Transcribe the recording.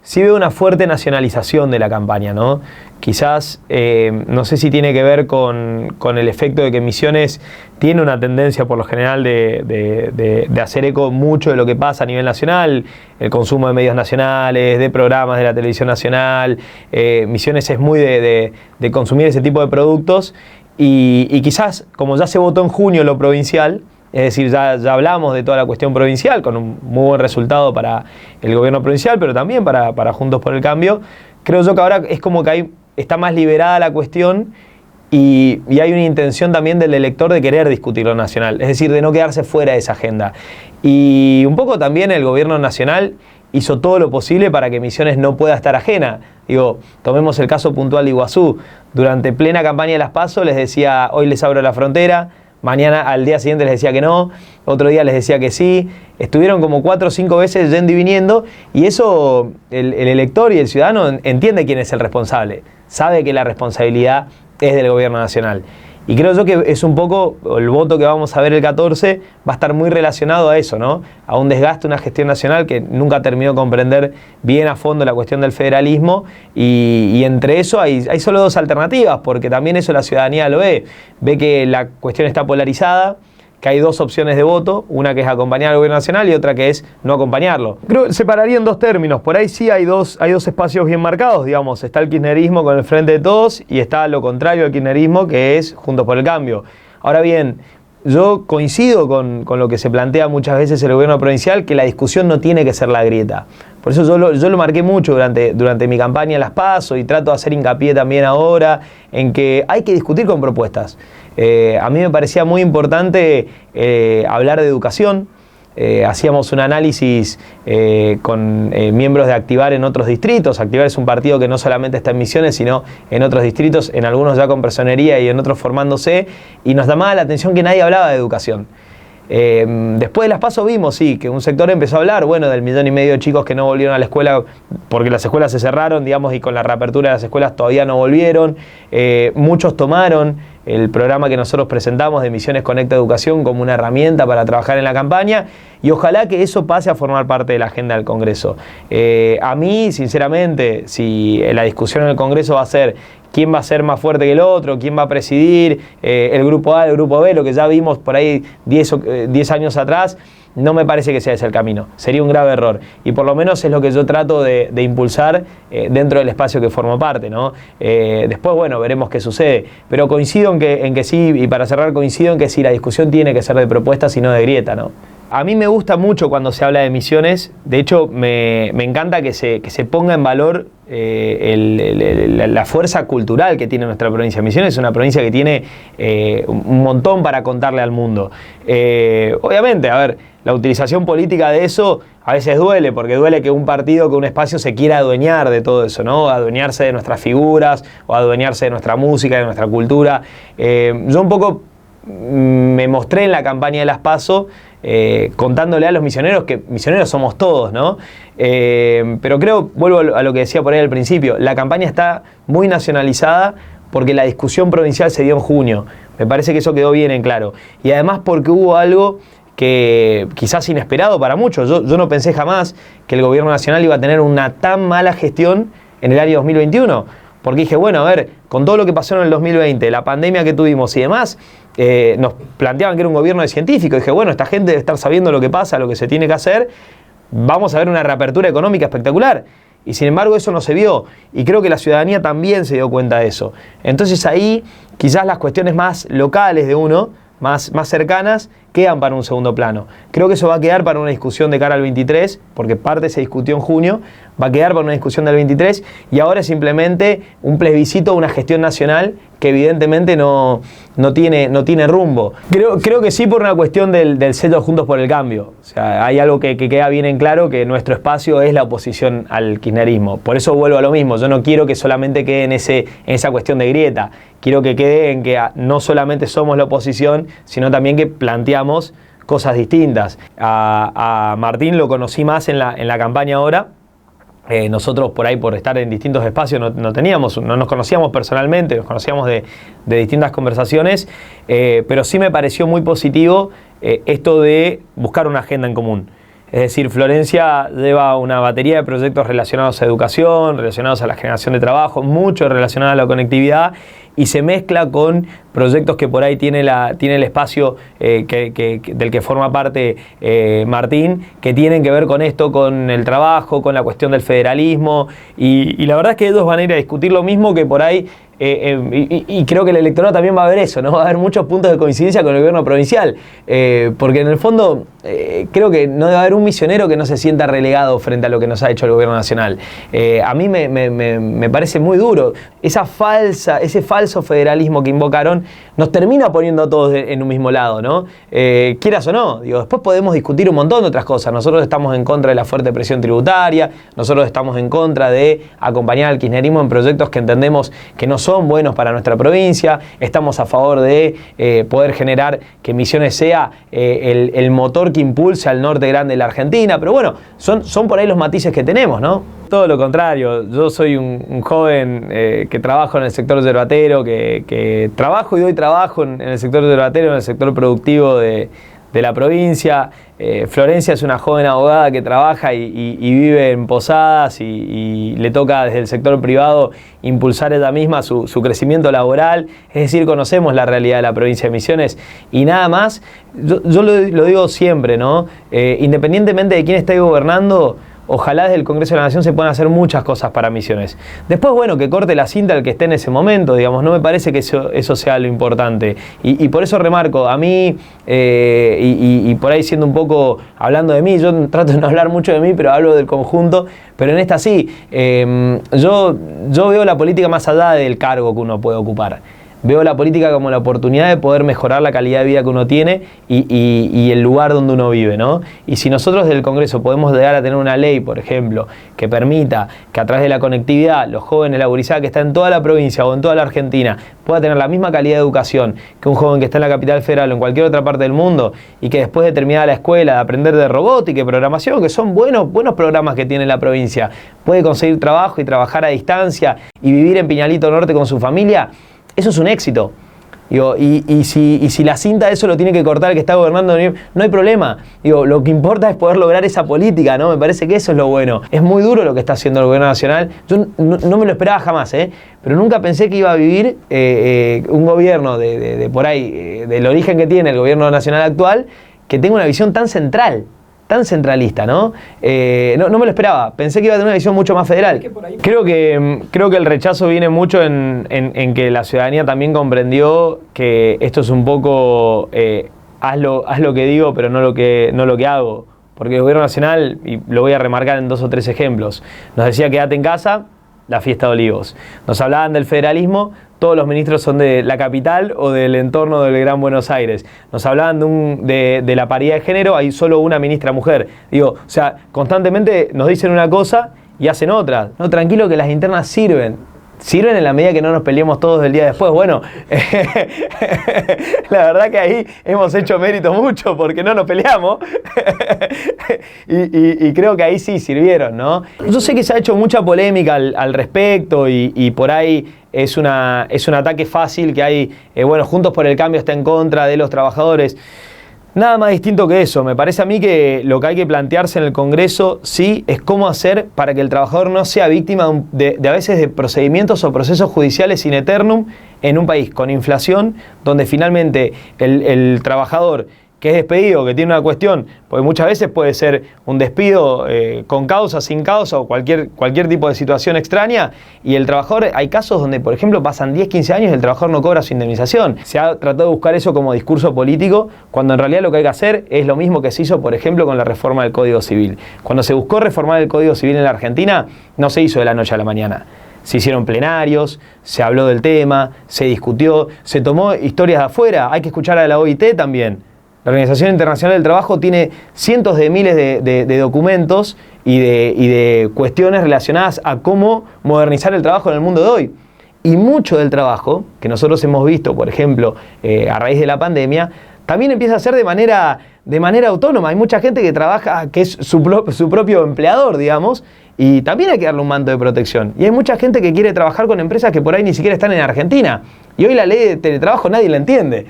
sí veo una fuerte nacionalización de la campaña, ¿no? Quizás, no sé si tiene que ver con el efecto de que Misiones tiene una tendencia por lo general de hacer eco mucho de lo que pasa a nivel nacional, el consumo de medios nacionales, de programas de la televisión nacional. Misiones es muy de consumir ese tipo de productos y quizás, como ya se votó en junio lo provincial, es decir, ya hablamos de toda la cuestión provincial, con un muy buen resultado para el gobierno provincial, pero también para Juntos por el Cambio. Creo yo que ahora es como que está más liberada la cuestión y hay una intención también del elector de querer discutir lo nacional, es decir, de no quedarse fuera de esa agenda. Y un poco también el gobierno nacional hizo todo lo posible para que Misiones no pueda estar ajena. Digo, tomemos el caso puntual de Iguazú. Durante plena campaña de las PASO les decía, hoy les abro la frontera. Mañana, al día siguiente les decía que no, otro día les decía que sí. Estuvieron como 4 o 5 veces yendo y viniendo, y eso el elector y el ciudadano entiende quién es el responsable. Sabe que la responsabilidad es del gobierno nacional. Y creo yo que es un poco, el voto que vamos a ver el 14 va a estar muy relacionado a eso, ¿no? A un desgaste, una gestión nacional que nunca terminó de comprender bien a fondo la cuestión del federalismo y entre eso hay solo 2 alternativas, porque también eso la ciudadanía lo ve. Ve que la cuestión está polarizada, que hay 2 opciones de voto, una que es acompañar al gobierno nacional y otra que es no acompañarlo. Creo que separaría en 2 términos, por ahí sí hay dos espacios bien marcados, digamos, está el kirchnerismo con el Frente de Todos y está lo contrario al kirchnerismo, que es Juntos por el Cambio. Ahora bien, yo coincido con lo que se plantea muchas veces el gobierno provincial, que la discusión no tiene que ser la grieta. Por eso yo lo marqué mucho durante mi campaña en las PASO y trato de hacer hincapié también ahora en que hay que discutir con propuestas. A mí me parecía muy importante hablar de educación. Hacíamos un análisis con miembros de Activar en otros distritos. Activar es un partido que no solamente está en Misiones, sino en otros distritos, en algunos ya con personería y en otros formándose, y nos llamaba la atención que nadie hablaba de educación. Después de las PASO vimos, sí, que un sector empezó a hablar, bueno, del 1,5 millones de chicos que no volvieron a la escuela porque las escuelas se cerraron, digamos, y con la reapertura de las escuelas todavía no volvieron. Muchos tomaron el programa que nosotros presentamos de Misiones Conecta Educación como una herramienta para trabajar en la campaña, y ojalá que eso pase a formar parte de la agenda del Congreso. A mí, sinceramente, si la discusión en el Congreso va a ser quién va a ser más fuerte que el otro, quién va a presidir, el grupo A, el grupo B, lo que ya vimos por ahí 10 años atrás, no me parece que sea ese el camino. Sería un grave error. Y por lo menos es lo que yo trato de impulsar dentro del espacio que formo parte, ¿no? Después, bueno, veremos qué sucede. Pero coincido en que sí, y para cerrar, coincido en que sí, la discusión tiene que ser de propuestas y no de grieta, ¿no? A mí me gusta mucho cuando se habla de Misiones. De hecho, me encanta que se ponga en valor la fuerza cultural que tiene nuestra provincia. Misiones es una provincia que tiene un montón para contarle al mundo. Obviamente, a ver, la utilización política de eso a veces duele, porque duele que un partido, que un espacio se quiera adueñar de todo eso, ¿no? Adueñarse de nuestras figuras o adueñarse de nuestra música, de nuestra cultura. Yo un poco me mostré en la campaña de las PASO contándole a los misioneros que misioneros somos todos, ¿no? Pero creo, vuelvo a lo que decía por ahí al principio, la campaña está muy nacionalizada porque la discusión provincial se dio en junio. Me parece que eso quedó bien en claro. Y además porque hubo algo que quizás inesperado para muchos. Yo no pensé jamás que el gobierno nacional iba a tener una tan mala gestión en el año 2021. Porque dije, bueno, a ver, con todo lo que pasó en el 2020, la pandemia que tuvimos y demás, nos planteaban que era un gobierno de científicos. Dije, bueno, esta gente debe estar sabiendo lo que pasa, lo que se tiene que hacer. Vamos a ver una reapertura económica espectacular. Y sin embargo eso no se vio. Y creo que la ciudadanía también se dio cuenta de eso. Entonces ahí quizás las cuestiones más locales de uno, más cercanas, quedan para un segundo plano. Creo que eso va a quedar para una discusión de cara al 23, porque parte se discutió en junio, va a quedar para una discusión del 23, y ahora es simplemente un plebiscito, una gestión nacional que evidentemente no tiene rumbo. Creo que sí por una cuestión del sello Juntos por el Cambio. O sea, hay algo que queda bien en claro, que nuestro espacio es la oposición al kirchnerismo. Por eso vuelvo a lo mismo, yo no quiero que solamente quede en esa cuestión de grieta. Quiero que quede en que no solamente somos la oposición, sino también que planteamos cosas distintas. A Martín lo conocí más en la campaña ahora. Nosotros por ahí, por estar en distintos espacios, no nos conocíamos personalmente, nos conocíamos de distintas conversaciones, pero sí me pareció muy positivo esto de buscar una agenda en común. Es decir, Florencia lleva una batería de proyectos relacionados a educación, relacionados a la generación de trabajo, mucho relacionados a la conectividad, y se mezcla con proyectos que por ahí tiene el espacio del que forma parte Martín, que tienen que ver con esto, con el trabajo, con la cuestión del federalismo, y la verdad es que ellos van a ir a discutir lo mismo que por ahí, y creo que el electorado también va a ver eso, ¿no? Va a haber muchos puntos de coincidencia con el gobierno provincial, porque en el fondo creo que no debe haber un misionero que no se sienta relegado frente a lo que nos ha hecho el gobierno nacional. A mí me parece muy duro. Ese falso federalismo que invocaron nos termina poniendo a todos en un mismo lado, ¿no? Quieras o no, digo, después podemos discutir un montón de otras cosas. Nosotros estamos en contra de la fuerte presión tributaria, nosotros estamos en contra de acompañar al kirchnerismo en proyectos que entendemos que no son buenos para nuestra provincia, estamos a favor de poder generar que Misiones sea el motor que impulse al norte grande de la Argentina, pero bueno, son por ahí los matices que tenemos, ¿no? Todo lo contrario, yo soy un joven que trabajo en el sector yerbatero, que trabajo y doy trabajo en el sector yerbatero, en el sector productivo de la provincia. Florencia es una joven abogada que trabaja y vive en Posadas y le toca desde el sector privado impulsar ella misma su crecimiento laboral. Es decir, conocemos la realidad de la provincia de Misiones y nada más. Yo lo digo siempre, ¿no? Independientemente de quién esté gobernando, ojalá desde el Congreso de la Nación se puedan hacer muchas cosas para Misiones. Después, bueno, que corte la cinta el que esté en ese momento, digamos, no me parece que eso sea lo importante. Y por eso remarco, a mí, y por ahí siendo un poco, hablando de mí, yo trato de no hablar mucho de mí, pero hablo del conjunto, pero en esta sí, yo veo la política más allá del cargo que uno puede ocupar. Veo la política como la oportunidad de poder mejorar la calidad de vida que uno tiene y el lugar donde uno vive, ¿no? Y si nosotros desde el Congreso podemos llegar a tener una ley, por ejemplo, que permita que a través de la conectividad los jóvenes, la gurizada que está en toda la provincia o en toda la Argentina pueda tener la misma calidad de educación que un joven que está en la capital federal o en cualquier otra parte del mundo, y que después de terminar la escuela, de aprender de robótica y programación, que son buenos programas que tiene la provincia, puede conseguir trabajo y trabajar a distancia y vivir en Piñalito Norte con su familia, eso es un éxito. Digo, y si la cinta de eso lo tiene que cortar el que está gobernando, no hay problema. Digo, lo que importa es poder lograr esa política, ¿no? Me parece que eso es lo bueno. Es muy duro lo que está haciendo el gobierno nacional. Yo no me lo esperaba jamás, pero nunca pensé que iba a vivir un gobierno de por ahí, del origen que tiene el gobierno nacional actual, que tenga una visión tan central, tan centralista, ¿no? No me lo esperaba. Pensé que iba a tener una visión mucho más federal. Creo que el rechazo viene mucho en que la ciudadanía también comprendió que esto es un poco haz lo que digo, pero no lo que hago. Porque el gobierno nacional, y lo voy a remarcar en 2 o 3 ejemplos, nos decía quédate en casa, la fiesta de Olivos. Nos hablaban del federalismo, todos los ministros son de la capital o del entorno del Gran Buenos Aires. Nos hablaban de la paridad de género, hay solo una ministra mujer. Digo, o sea, constantemente nos dicen una cosa y hacen otra. No, tranquilo que las internas sirven. Sirven en la medida que no nos peleemos todos del día después. Bueno, la verdad que ahí hemos hecho mérito mucho porque no nos peleamos. y creo que ahí sí sirvieron, ¿no? Yo sé que se ha hecho mucha polémica al respecto y por ahí es un ataque fácil que hay, Juntos por el Cambio está en contra de los trabajadores. Nada más distinto que eso. Me parece a mí que lo que hay que plantearse en el Congreso, sí, es cómo hacer para que el trabajador no sea víctima de a veces de procedimientos o procesos judiciales in eternum en un país con inflación, donde finalmente el trabajador que es despedido, que tiene una cuestión, porque muchas veces puede ser un despido con causa, sin causa o cualquier tipo de situación extraña, y el trabajador, hay casos donde, por ejemplo, pasan 10, 15 años y el trabajador no cobra su indemnización. Se ha tratado de buscar eso como discurso político, cuando en realidad lo que hay que hacer es lo mismo que se hizo, por ejemplo, con la reforma del Código Civil. Cuando se buscó reformar el Código Civil en la Argentina, no se hizo de la noche a la mañana. Se hicieron plenarios, se habló del tema, se discutió, se tomó historias de afuera, hay que escuchar a la OIT también. La Organización Internacional del Trabajo tiene cientos de miles de documentos y de cuestiones relacionadas a cómo modernizar el trabajo en el mundo de hoy. Y mucho del trabajo, que nosotros hemos visto, por ejemplo, a raíz de la pandemia, también empieza a ser de manera autónoma. Hay mucha gente que trabaja, que es su propio empleador, digamos, y también hay que darle un manto de protección. Y hay mucha gente que quiere trabajar con empresas que por ahí ni siquiera están en Argentina. Y hoy la ley de teletrabajo nadie la entiende.